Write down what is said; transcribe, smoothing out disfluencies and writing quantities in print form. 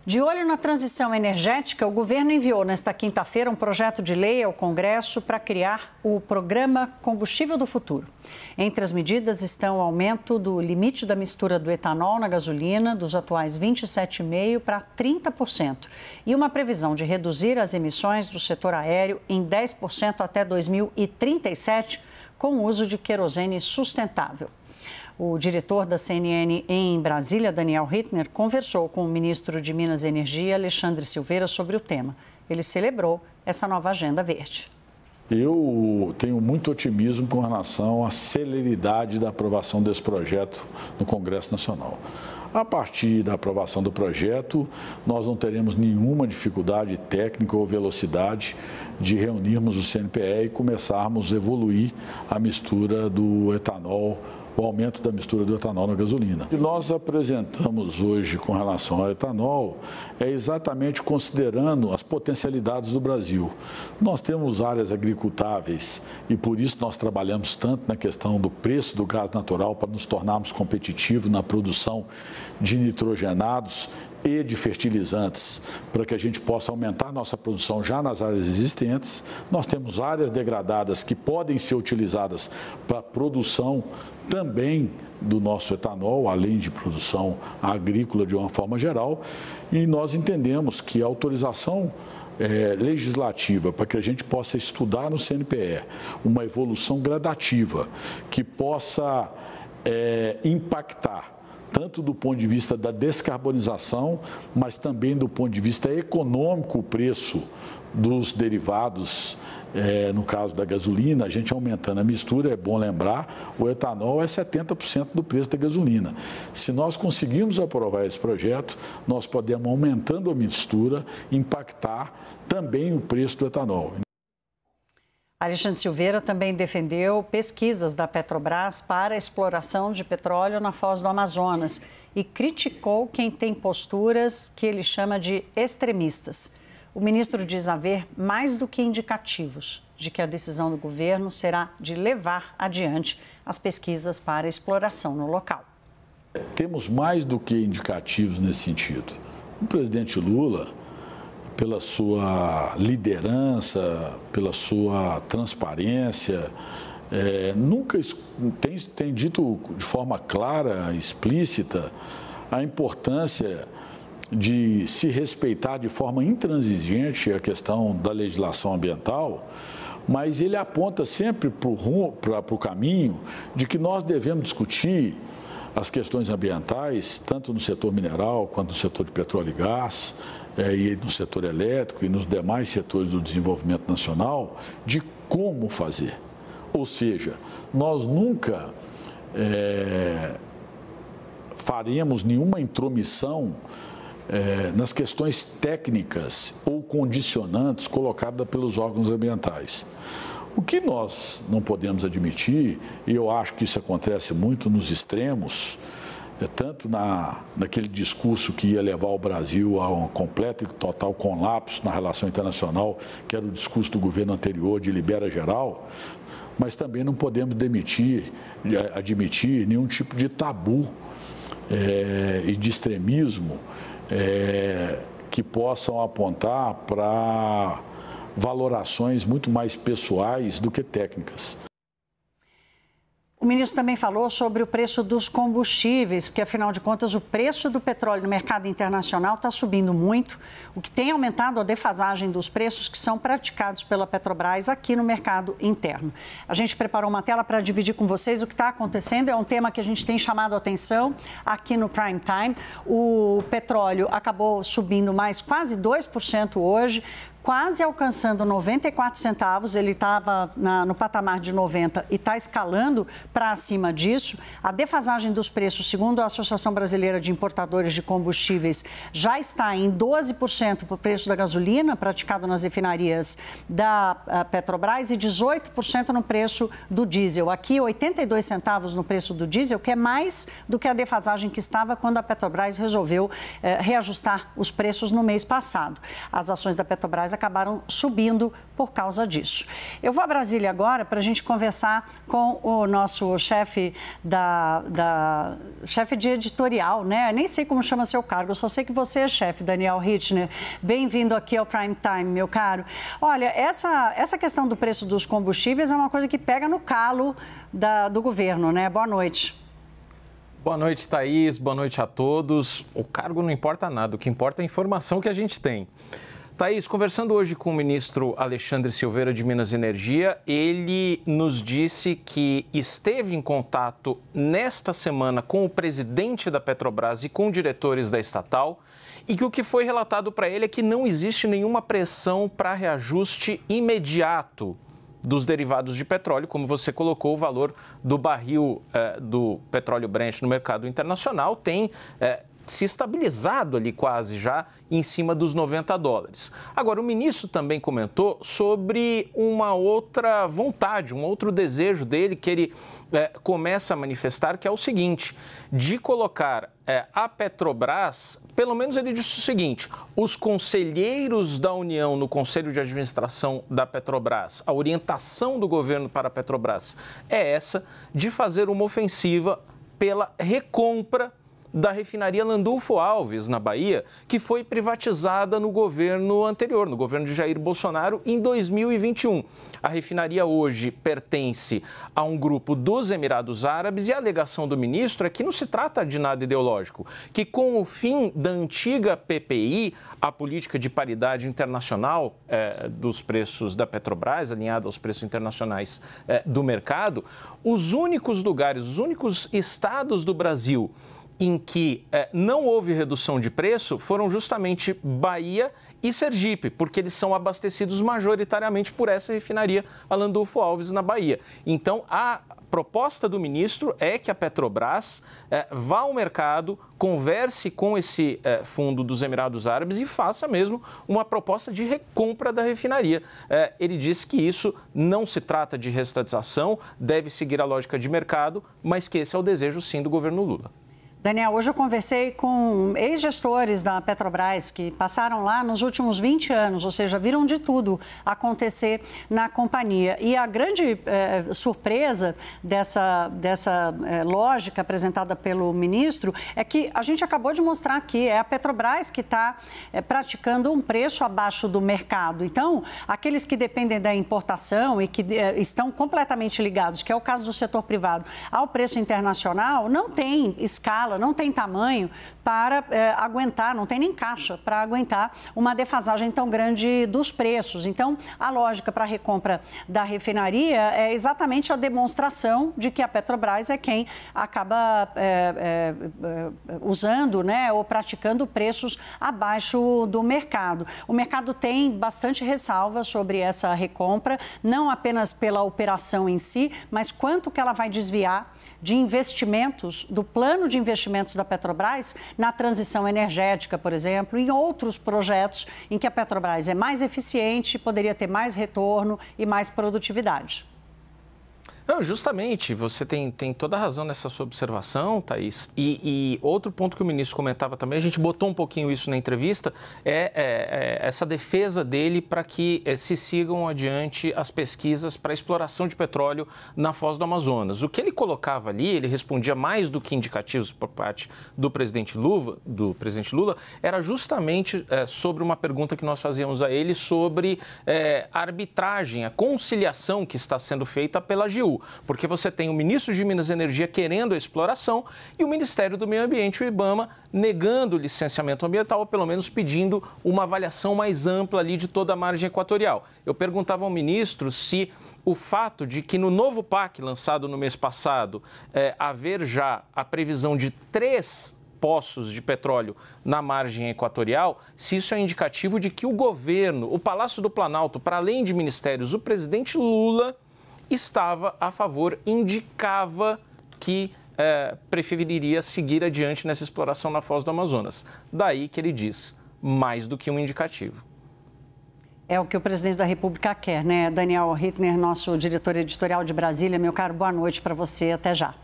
De olho na transição energética, o governo enviou nesta quinta-feira um projeto de lei ao Congresso para criar o Programa Combustível do Futuro. Entre as medidas estão o aumento do limite da mistura do etanol na gasolina, dos atuais 27,5% para 30%, e uma previsão de reduzir as emissões do setor aéreo em 10% até 2037, com o uso de querosene sustentável. O diretor da CNN em Brasília, Daniel Rittner, conversou com o ministro de Minas e Energia, Alexandre Silveira, sobre o tema. Ele celebrou essa nova agenda verde. Eu tenho muito otimismo com relação à celeridade da aprovação desse projeto no Congresso Nacional. A partir da aprovação do projeto, nós não teremos nenhuma dificuldade técnica ou velocidade de reunirmos o CNPE e começarmos a evoluir a mistura do etanol, o aumento da mistura do etanol na gasolina. O que nós apresentamos hoje com relação ao etanol é exatamente considerando as potencialidades do Brasil. Nós temos áreas agricultáveis e por isso nós trabalhamos tanto na questão do preço do gás natural para nos tornarmos competitivos na produção de nitrogenados e de fertilizantes, para que a gente possa aumentar nossa produção já nas áreas existentes. Nós temos áreas degradadas que podem ser utilizadas para a produção também do nosso etanol, além de produção agrícola de uma forma geral, e nós entendemos que a autorização legislativa para que a gente possa estudar no CNPE uma evolução gradativa que possa impactar tanto do ponto de vista da descarbonização, mas também do ponto de vista econômico, o preço dos derivados, no caso da gasolina, a gente aumentando a mistura, é bom lembrar, o etanol é 70% do preço da gasolina. Se nós conseguirmos aprovar esse projeto, nós podemos, aumentando a mistura, impactar também o preço do etanol. Alexandre Silveira também defendeu pesquisas da Petrobras para a exploração de petróleo na foz do Amazonas e criticou quem tem posturas que ele chama de extremistas. O ministro diz haver mais do que indicativos de que a decisão do governo será de levar adiante as pesquisas para a exploração no local. Temos mais do que indicativos nesse sentido. O presidente Lula, pela sua liderança, pela sua transparência, nunca tem dito de forma clara, explícita, a importância de se respeitar de forma intransigente a questão da legislação ambiental, mas ele aponta sempre para o caminho de que nós devemos discutir as questões ambientais, tanto no setor mineral quanto no setor de petróleo e gás, e no setor elétrico e nos demais setores do desenvolvimento nacional, de como fazer. Ou seja, nós nunca faremos nenhuma intromissão nas questões técnicas ou condicionantes colocadas pelos órgãos ambientais. O que nós não podemos admitir, e eu acho que isso acontece muito nos extremos, tanto naquele discurso que ia levar o Brasil a um completo e total colapso na relação internacional, que era o discurso do governo anterior de libera geral, mas também não podemos admitir nenhum tipo de tabu e de extremismo que possam apontar para valorações muito mais pessoais do que técnicas. O ministro também falou sobre o preço dos combustíveis, porque, afinal de contas, o preço do petróleo no mercado internacional está subindo muito, o que tem aumentado a defasagem dos preços que são praticados pela Petrobras aqui no mercado interno. A gente preparou uma tela para dividir com vocês o que está acontecendo. É um tema que a gente tem chamado a atenção aqui no Prime Time. O petróleo acabou subindo mais quase 2% hoje, quase alcançando 94 centavos, ele estava no patamar de 90 e está escalando para acima disso. A defasagem dos preços, segundo a Associação Brasileira de Importadores de Combustíveis, já está em 12% para o preço da gasolina praticado nas refinarias da Petrobras e 18% no preço do diesel. Aqui, 82 centavos no preço do diesel, que é mais do que a defasagem que estava quando a Petrobras resolveu reajustar os preços no mês passado. As ações da Petrobras acabaram subindo por causa disso. Eu vou a Brasília agora para a gente conversar com o nosso chefe chefe de editorial, né? Nem sei como chama seu cargo, eu só sei que você é chefe, Daniel Hittner. Bem-vindo aqui ao Prime Time, meu caro. Olha, essa questão do preço dos combustíveis é uma coisa que pega no calo do governo, né? Boa noite. Boa noite, Thaís. Boa noite a todos. O cargo não importa nada, o que importa é a informação que a gente tem. Thaís, conversando hoje com o ministro Alexandre Silveira de Minas e Energia, ele nos disse que esteve em contato nesta semana com o presidente da Petrobras e com diretores da estatal e que o que foi relatado para ele é que não existe nenhuma pressão para reajuste imediato dos derivados de petróleo, como você colocou, o valor do barril do petróleo Brent no mercado internacional tem se estabilizado ali quase já em cima dos $90. Agora, o ministro também comentou sobre uma outra vontade, um outro desejo dele que ele começa a manifestar, que é o seguinte, de colocar a Petrobras, pelo menos ele disse o seguinte, os conselheiros da União no Conselho de Administração da Petrobras, a orientação do governo para a Petrobras é essa, de fazer uma ofensiva pela recompra da refinaria Landulfo Alves, na Bahia, que foi privatizada no governo anterior, no governo de Jair Bolsonaro, em 2021. A refinaria hoje pertence a um grupo dos Emirados Árabes e a alegação do ministro é que não se trata de nada ideológico, que com o fim da antiga PPI, a política de paridade internacional dos preços da Petrobras, alinhada aos preços internacionais do mercado, os únicos lugares, os únicos estados do Brasil em que não houve redução de preço foram justamente Bahia e Sergipe, porque eles são abastecidos majoritariamente por essa refinaria, a Landulfo Alves, na Bahia. Então, a proposta do ministro é que a Petrobras vá ao mercado, converse com esse fundo dos Emirados Árabes e faça mesmo uma proposta de recompra da refinaria. Ele disse que isso não se trata de reestatização, deve seguir a lógica de mercado, mas que esse é o desejo, sim, do governo Lula. Daniel, hoje eu conversei com ex-gestores da Petrobras que passaram lá nos últimos 20 anos, ou seja, viram de tudo acontecer na companhia. E a grande surpresa dessa lógica apresentada pelo ministro é que a gente acabou de mostrar aqui, é a Petrobras que está praticando um preço abaixo do mercado. Então, aqueles que dependem da importação e que estão completamente ligados, que é o caso do setor privado, ao preço internacional, não tem escala, não tem tamanho para aguentar, não tem nem caixa para aguentar uma defasagem tão grande dos preços. Então, a lógica para a recompra da refinaria é exatamente a demonstração de que a Petrobras é quem acaba usando, né, ou praticando preços abaixo do mercado. O mercado tem bastante ressalva sobre essa recompra, não apenas pela operação em si, mas quanto que ela vai desviar de investimentos, do plano de investimentos da Petrobras na transição energética, por exemplo, e em outros projetos em que a Petrobras é mais eficiente, poderia ter mais retorno e mais produtividade. Não, justamente, você tem toda a razão nessa sua observação, Thaís. E outro ponto que o ministro comentava também, a gente botou um pouquinho isso na entrevista, é essa defesa dele para que se sigam adiante as pesquisas para a exploração de petróleo na Foz do Amazonas. O que ele colocava ali, ele respondia mais do que indicativos por parte do presidente Lula, era justamente sobre uma pergunta que nós fazíamos a ele sobre a arbitragem, a conciliação que está sendo feita pela AGU. Porque você tem o ministro de Minas e Energia querendo a exploração e o Ministério do Meio Ambiente, o IBAMA, negando o licenciamento ambiental, ou pelo menos pedindo uma avaliação mais ampla ali de toda a margem equatorial. Eu perguntava ao ministro se o fato de que no novo PAC lançado no mês passado, haver já a previsão de 3 poços de petróleo na margem equatorial, se isso é indicativo de que o governo, o Palácio do Planalto, para além de ministérios, o presidente Lula estava a favor, indicava que preferiria seguir adiante nessa exploração na Foz do Amazonas. Daí que ele diz, mais do que um indicativo. É o que o presidente da República quer, né? Daniel Hittner, nosso diretor editorial de Brasília. Meu caro, boa noite para você. Até já.